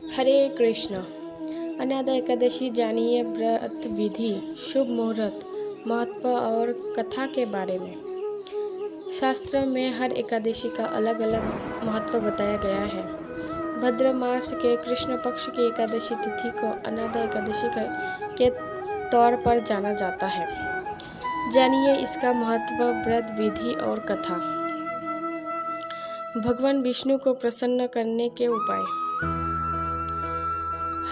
हरे कृष्ण। अनादा एकादशी जानिए व्रत विधि, शुभ मुहूर्त, महत्व और कथा के बारे में। शास्त्र में हर एकादशी का अलग अलग महत्व बताया गया है। भद्र मास के कृष्ण पक्ष की एकादशी तिथि को अनादा एकादशी के तौर पर जाना जाता है। जानिए इसका महत्व, व्रत विधि और कथा। भगवान विष्णु को प्रसन्न करने के उपाय।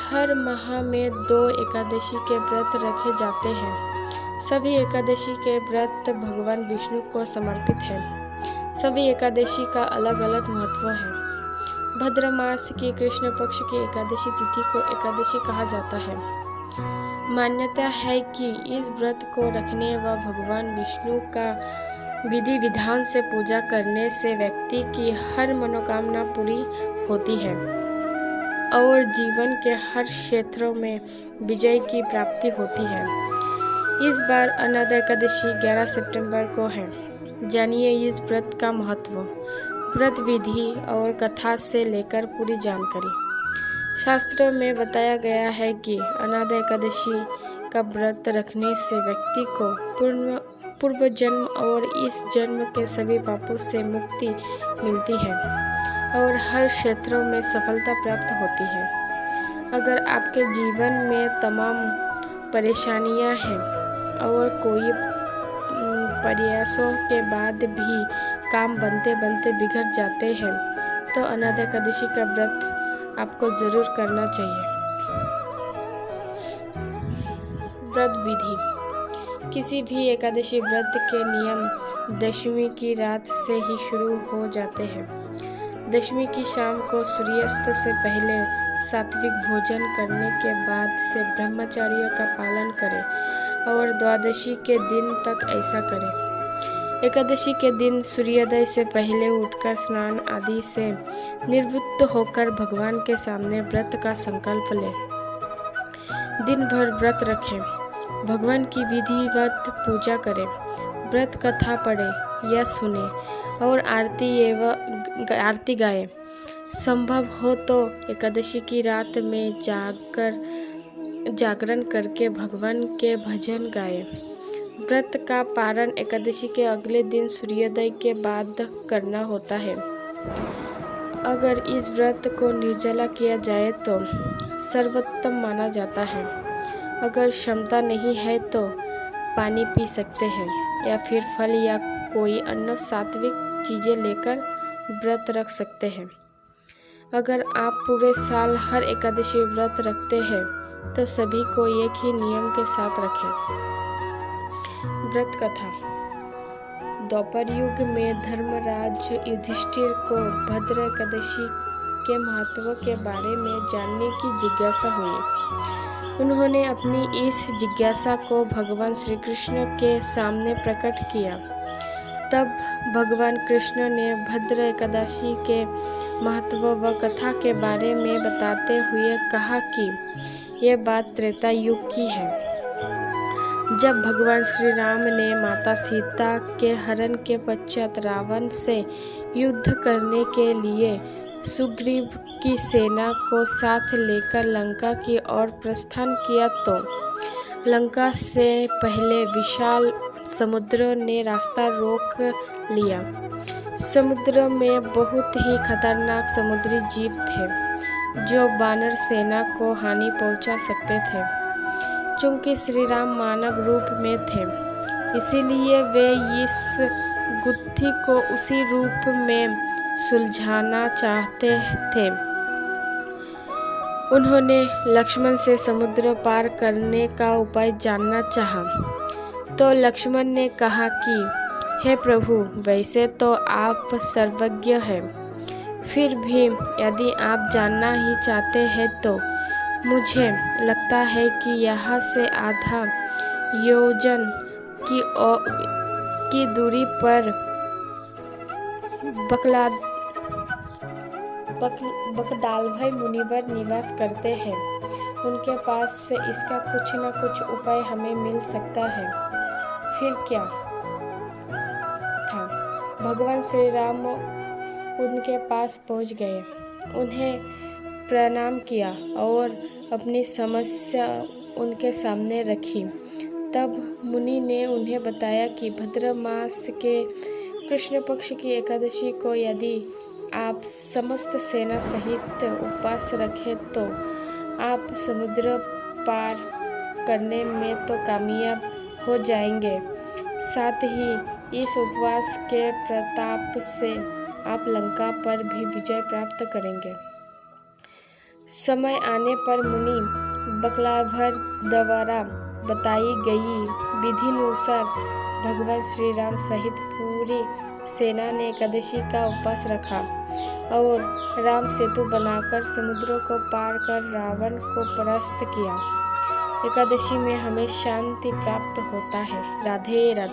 हर माह में 2 एकादशी के व्रत रखे जाते हैं। सभी एकादशी के व्रत भगवान विष्णु को समर्पित हैं। सभी एकादशी का अलग अलग महत्व है। भद्र मास की कृष्ण पक्ष की एकादशी तिथि को एकादशी कहा जाता है। मान्यता है कि इस व्रत को रखने व भगवान विष्णु का विधि विधान से पूजा करने से व्यक्ति की हर मनोकामना पूरी होती है और जीवन के हर क्षेत्रों में विजय की प्राप्ति होती है। इस बार अनादा एकादशी 11 सितंबर को है। जानिए इस व्रत का महत्व, व्रत विधि और कथा से लेकर पूरी जानकारी। शास्त्रों में बताया गया है कि अनादा एकादशी का व्रत रखने से व्यक्ति को पूर्व जन्म और इस जन्म के सभी पापों से मुक्ति मिलती है और हर क्षेत्रों में सफलता प्राप्त होती है। अगर आपके जीवन में तमाम परेशानियां हैं और कोई प्रयासों के बाद भी काम बनते बनते बिगड़ जाते हैं तो अनादा एकादशी का व्रत आपको जरूर करना चाहिए। व्रत विधि। किसी भी एकादशी व्रत के नियम दशमी की रात से ही शुरू हो जाते हैं। दशमी की शाम को सूर्यास्त से पहले सात्विक भोजन करने के बाद से ब्रह्मचर्य का पालन करें और द्वादशी के दिन तक ऐसा करें। एकादशी के दिन सूर्योदय से पहले उठकर स्नान आदि से निवृत्त होकर भगवान के सामने व्रत का संकल्प लें। दिन भर व्रत रखें, भगवान की विधिवत पूजा करें, व्रत कथा पढ़ें या सुने और आरती गाएं। संभव हो तो एकादशी की रात में जागरण करके भगवान के भजन गाएं। व्रत का पारण एकादशी के अगले दिन सूर्योदय के बाद करना होता है। अगर इस व्रत को निर्जला किया जाए तो सर्वोत्तम माना जाता है। अगर क्षमता नहीं है तो पानी पी सकते हैं या फिर फल या कोई अन्य सात्विक चीज़ें लेकर व्रत रख सकते हैं। अगर आप पूरे साल हर एकादशी व्रत रखते हैं तो सभी को एक ही नियम के साथ रखें। व्रत कथा। द्वापर युग में धर्मराज युधिष्ठिर को भद्र एकादशी के महत्व के बारे में जानने की जिज्ञासा हुई। उन्होंने अपनी इस जिज्ञासा को भगवान श्री कृष्ण के सामने प्रकट किया। तब भगवान कृष्ण ने भद्र एकादशी के महत्व व कथा के बारे में बताते हुए कहा कि यह बात त्रेता युग की है, जब भगवान श्री राम ने माता सीता के हरण के पश्चात रावण से युद्ध करने के लिए सुग्रीव की सेना को साथ लेकर लंका की ओर प्रस्थान किया तो लंका से पहले विशाल समुद्र ने रास्ता रोक लिया। समुद्र में बहुत ही खतरनाक समुद्री जीव थे जो वानर सेना को हानि पहुंचा सकते थे। चूंकि श्री राम मानव रूप में थे, इसीलिए वे इस गुत्थी को उसी रूप में सुलझाना चाहते थे। उन्होंने लक्ष्मण से समुद्र पार करने का उपाय जानना चाहा, तो लक्ष्मण ने कहा कि हे प्रभु, वैसे तो आप सर्वज्ञ हैं, फिर भी यदि आप जानना ही चाहते हैं तो मुझे लगता है कि यहाँ से आधा योजन की दूरी पर बकदालभई मुनिवर निवास करते हैं। उनके पास से इसका कुछ न कुछ उपाय हमें मिल सकता है। फिर क्या था, भगवान श्री राम उनके पास पहुंच गए। उन्हें प्रणाम किया और अपनी समस्या उनके सामने रखी। तब मुनि ने उन्हें बताया कि भाद्र मास के कृष्ण पक्ष की एकादशी को यदि आप समस्त सेना सहित उपवास रखें तो आप समुद्र पार करने में तो कामयाब हो जाएंगे, साथ ही इस उपवास के प्रताप से आप लंका पर भी विजय प्राप्त करेंगे। समय आने पर मुनि बकलाभर द्वारा बताई गई विधिनुसार भगवान श्री राम सहित पूरी सेना ने एकादशी का उपवास रखा और राम सेतु बनाकर समुद्र को पार कर रावण को परास्त किया। एकादशी में हमें शांति प्राप्त होता है। राधे राधे।